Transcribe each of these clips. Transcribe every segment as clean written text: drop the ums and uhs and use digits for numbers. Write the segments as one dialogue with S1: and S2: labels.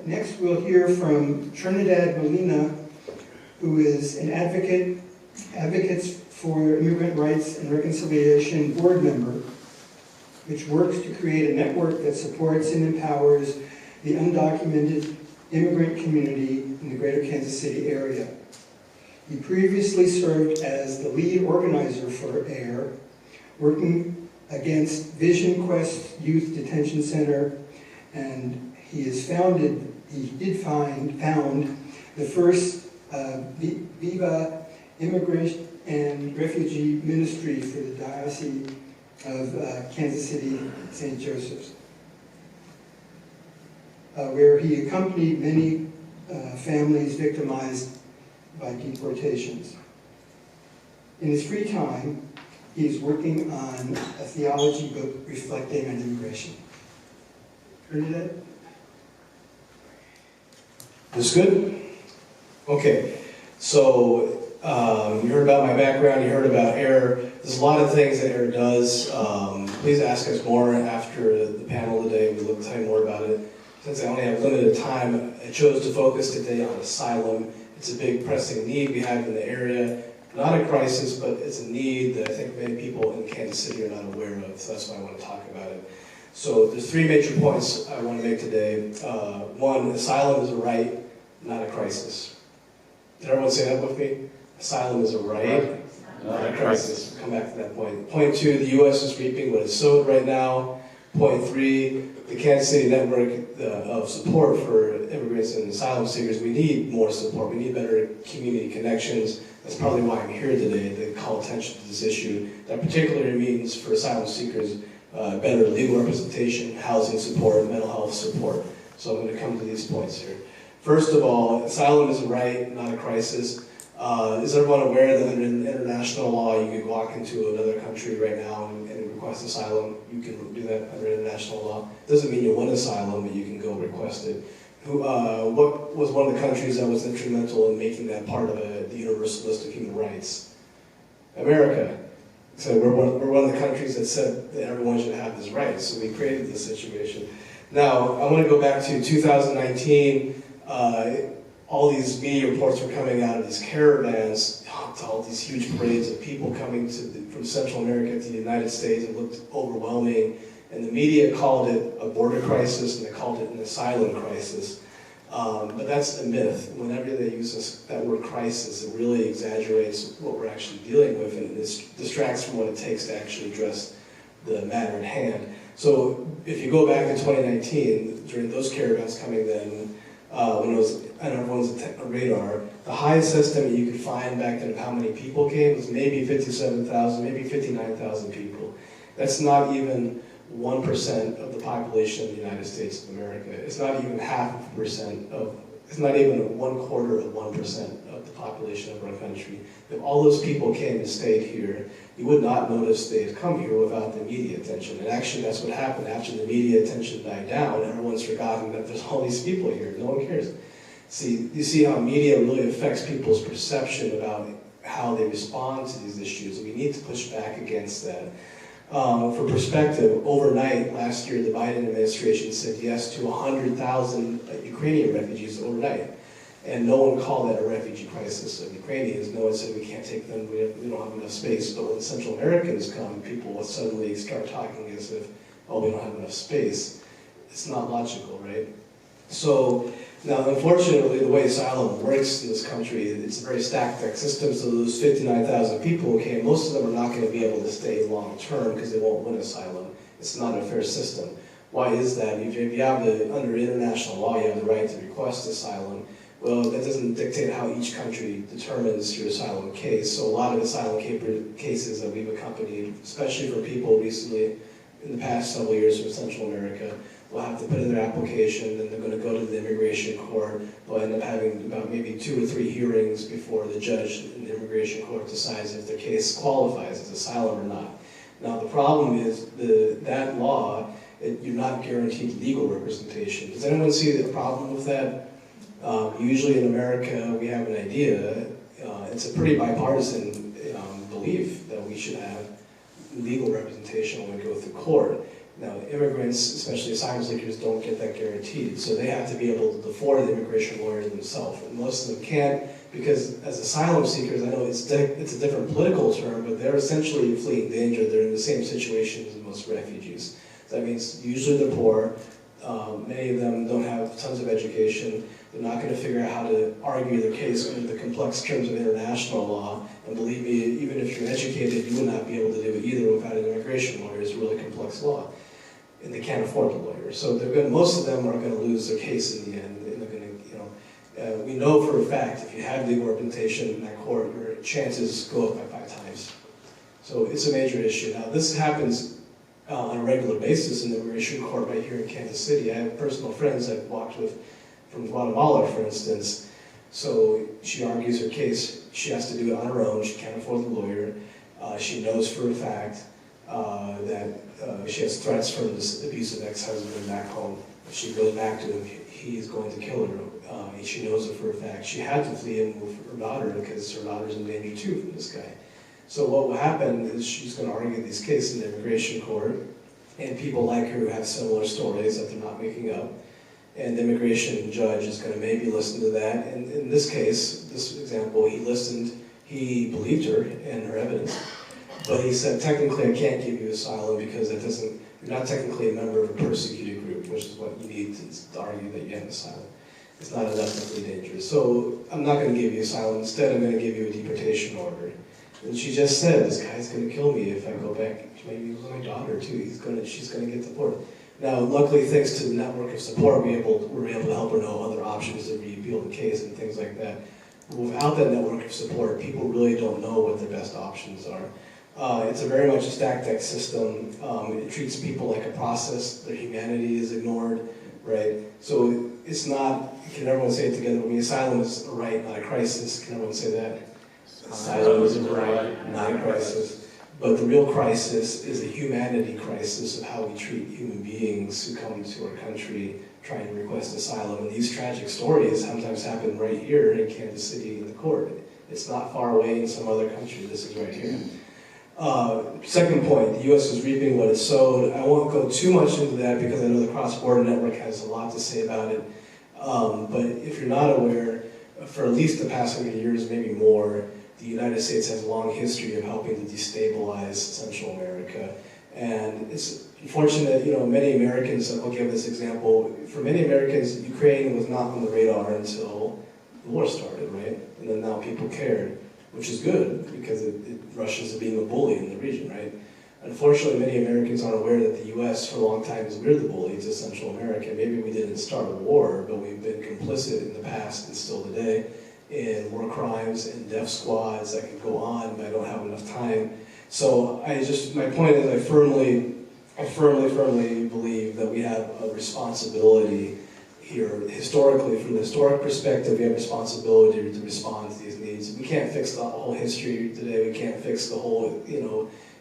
S1: Next, we'll hear from Trinidad Molina, who is an advocates for Immigrant Rights and Reconciliation board member, which works to create a network that supports and empowers the undocumented immigrant community in the greater Kansas City area. He previously served as the lead organizer for AIRR, working against Vision Quest Youth Detention Center, and he did found the first Viva Immigrant and Refugee Ministry for the Diocese of Kansas City, St. Joseph's, where he accompanied many families victimized by deportations. In his free time, he's working on a theology book reflecting on immigration. Trinidad?
S2: This good? Okay, so you heard about my background, you heard about AIRR. There's a lot of things that AIRR does. Please ask us more after the panel today. We'd love to tell you more about it. Since I only have limited time, I chose to focus today on asylum. It's a big pressing need we have in the area. Not a crisis, but it's a need that I think many people in Kansas City are not aware of, so that's why I want to talk about it. So there's three major points I want to make today. One, asylum is a right, not a crisis. Did everyone say that with me? Asylum is a right, not a crisis. We'll come back to that point. Point two, the U.S. is reaping what it's sowed right now. Point three, the Kansas City network of support for immigrants and asylum seekers, we need more support. We need better community connections. That's probably why I'm here today, to call attention to this issue. That particularly means for asylum seekers, better legal representation, housing support, mental health support. So I'm going to come to these points here. First of all, asylum is a right, not a crisis. Is everyone aware that under international law, you can walk into another country right now and request asylum? You can do that under international law. Doesn't mean you win asylum, but you can go request it. What was one of the countries that was instrumental in making that part of the universal list of human rights? America. So we're one of the countries that said that everyone should have this right, so we created this situation. Now, I want to go back to 2019. All these media reports were coming out of these caravans, to all these huge parades of people coming from Central America to the United States. It looked overwhelming. And the media called it a border crisis, and they called it an asylum crisis. But that's a myth. Whenever they use that word crisis, it really exaggerates what we're actually dealing with, and it distracts from what it takes to actually address the matter at hand. So if you go back to 2019, during those caravans coming then, when it was on everyone's radar, the highest estimate you could find back then of how many people came was maybe 57,000, maybe 59,000 people. That's not even 1% of the population of the United States of America. It's not even it's not even 1/4 of 1% of the population of our country. If all those people came and stayed here, you would not notice they had come here without the media attention. And actually that's what happened. After the media attention died down, everyone's forgotten that there's all these people here. No one cares. See, you see how media really affects people's perception about how they respond to these issues. We need to push back against that. For perspective, overnight last year, the Biden administration said yes to 100,000 Ukrainian refugees overnight. And no one called that a refugee crisis of Ukrainians. No one said we can't take them, we don't have enough space. But when Central Americans come, people will suddenly start talking as if, oh, we don't have enough space. It's not logical, right? So, now unfortunately, the way asylum works in this country, it's a very stacked system, so those 59,000 people who came, most of them are not going to be able to stay long term because they won't win asylum. It's not a fair system. Why is that? If you have under international law, you have the right to request asylum. Well, that doesn't dictate how each country determines your asylum case. So a lot of asylum cases that we've accompanied, especially for people recently in the past several years from Central America, will have to put in their application, and they're going to go to the immigration court. They'll end up having about maybe 2 or 3 hearings before the judge in the immigration court decides if their case qualifies as asylum or not. Now the problem is that law, you're not guaranteed legal representation. Does anyone see the problem with that? Usually in America, we have an idea. It's a pretty bipartisan belief that we should have legal representation when we go through court. Now, immigrants, especially asylum seekers, don't get that guaranteed, so they have to be able to afford the immigration lawyer themselves, and most of them can't, because as asylum seekers, I know it's a different political term, but they're essentially fleeing danger. They're in the same situation as most refugees. That means usually they're poor, many of them don't have tons of education, they're not going to figure out how to argue their case under the complex terms of international law, and believe me, even if you're educated, you will not be able to do it either without an immigration lawyer. It's a really complex law, and they can't afford the lawyer. So most of them are going to lose their case in the end, and they're going to, we know for a fact if you have legal representation in that court, your chances go up by 5 times. So it's a major issue. Now this happens on a regular basis in the immigration court right here in Kansas City. I have personal friends I've walked with from Guatemala, for instance. So she argues her case. She has to do it on her own. She can't afford the lawyer. She knows for a fact that she has threats from this abusive ex-husband back home. If she goes back to him, he is going to kill her. She knows it for a fact. She had to flee and move her daughter because her daughter's in danger too from this guy. So what will happen is she's going to argue these cases in the immigration court, and people like her who have similar stories that they're not making up, and the immigration judge is going to maybe listen to that. And in this case, this example, he listened, he believed her and her evidence, but he said, technically I can't give you asylum because you're not technically a member of a persecuted group, which is what you need to argue that you have asylum. It's not enough to flee danger. So I'm not going to give you asylum. Instead, I'm going to give you a deportation order. And she just said, this guy's going to kill me if I go back. Maybe my daughter too. She's going to get deported. Now, luckily, thanks to the network of support, we were able to help her know other options to reappeal the case and things like that. But without that network of support, people really don't know what their best options are. It's a very much a stacked deck system. It treats people like a process. Their humanity is ignored, right? So it's not, can everyone say it together? I mean, asylum is a right, not a crisis. Can everyone say that? Asylum is a right, not a crisis. But the real crisis is a humanity crisis of how we treat human beings who come to our country trying to request asylum. And these tragic stories sometimes happen right here in Kansas City in the court. It's not far away in some other country. This is right here. Second point, the U.S. is reaping what it sowed. I won't go too much into that because I know the cross-border network has a lot to say about it. But if you're not aware, for at least the past 100 years, maybe more, the United States has a long history of helping to destabilize Central America. And it's unfortunate, many Americans, I'll give this example, for many Americans, Ukraine was not on the radar until the war started, right? And then now people cared, which is good because Russians are being a bully in the region, right? Unfortunately, many Americans aren't aware that the U.S. for a long time is we're the bully to Central America. Maybe we didn't start a war, but we've been complicit in the past and still today in war crimes and death squads. I could go on, but I don't have enough time. So my point is I firmly believe that we have a responsibility here. Historically, from the historic perspective, we have a responsibility to respond to these needs. We can't fix the whole history today. We can't fix the whole,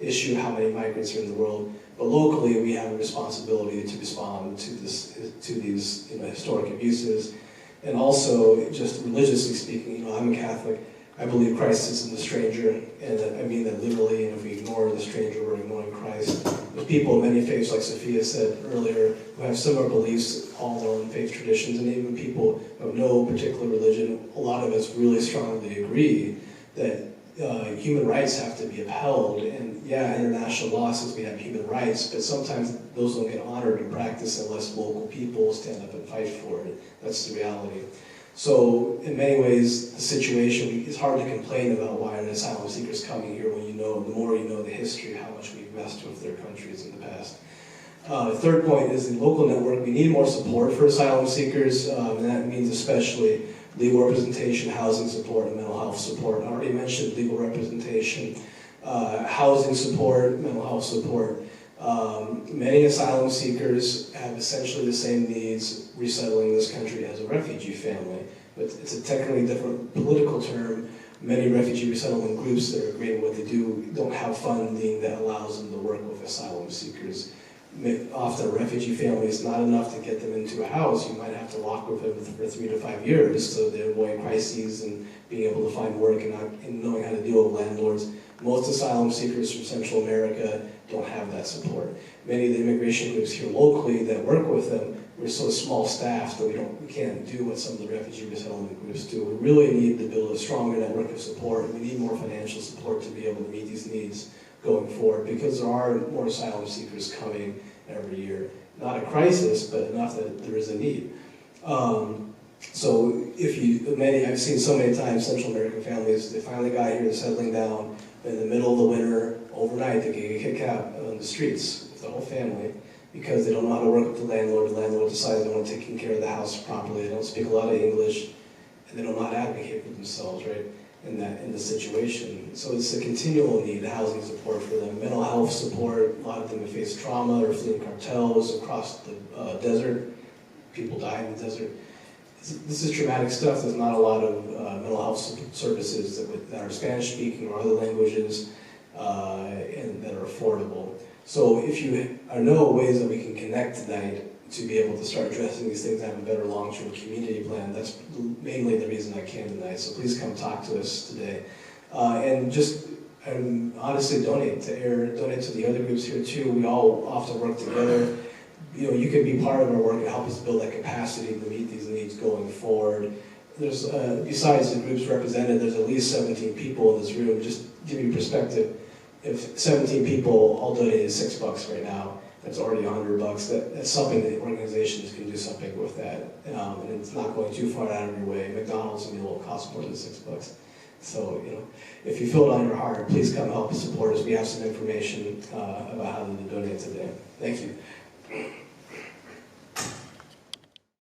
S2: issue how many migrants are in the world. But locally, we have a responsibility to respond to these historic abuses. And also, just religiously speaking, I'm a Catholic. I believe Christ is in the stranger, and I mean that literally. And if we ignore the stranger, we're ignoring Christ. There's people of many faiths, like Sophia said earlier, who have similar beliefs, all their own faith traditions, and even people who have no particular religion. A lot of us really strongly agree that human rights have to be upheld, and yeah, international law says we have human rights, but sometimes those don't get honored in practice unless local people stand up and fight for it. That's the reality. So in many ways, the situation is hard to complain about why an asylum seeker is coming here when the more you know the history of how much we've messed with their countries in the past. The third point is the local network. We need more support for asylum seekers, and that means especially legal representation, housing support, and mental health support. I already mentioned legal representation, housing support, mental health support. Many asylum seekers have essentially the same needs resettling this country as a refugee family, but it's a technically different political term. Many refugee resettlement groups that are great at what they do don't have funding that allows them to work with asylum seekers. Often a refugee family is not enough to get them into a house. You might have to walk with them for 3 to 5 years so they avoid crises and being able to find work and knowing how to deal with landlords. Most asylum seekers from Central America don't have that support. Many of the immigration groups here locally that work with them, we're so small staffed that we can't do what some of the refugee resettlement groups do. We really need to build a stronger network of support. We need more financial support to be able to meet these needs going forward, because there are more asylum seekers coming every year. Not a crisis, but enough that there is a need. So I've seen so many times Central American families, they finally got here, they're settling down, in the middle of the winter, overnight, they get kicked out on the streets with the whole family because they don't know how to work with the landlord. The landlord decides they want to take care of the house properly. They don't speak a lot of English, and they don't know how to advocate for themselves, right, in the situation. So it's a continual need, housing support for them, mental health support. A lot of them have faced trauma or fleeing cartels across the desert. People die in the desert. This is traumatic stuff. There's not a lot of mental health services that are Spanish-speaking or other languages and that are affordable. So if you know ways that we can connect tonight to be able to start addressing these things and have a better long-term community plan, that's mainly the reason I came tonight. So please come talk to us today. And just honestly donate to AIRR, donate to the other groups here too. We all often work together. You know, you can be part of our work and help us build that capacity to meet these needs going forward. There's, besides the groups represented, there's at least 17 people in this room. Just to give you perspective, if 17 people all donated $6 right now, that's already $100. That's something that organizations can do something with that. And it's not going too far out of your way. McDonald's meal will cost more than $6. So, you know, if you feel it on your heart, please come help us support us. We have some information about how to donate today. Thank you.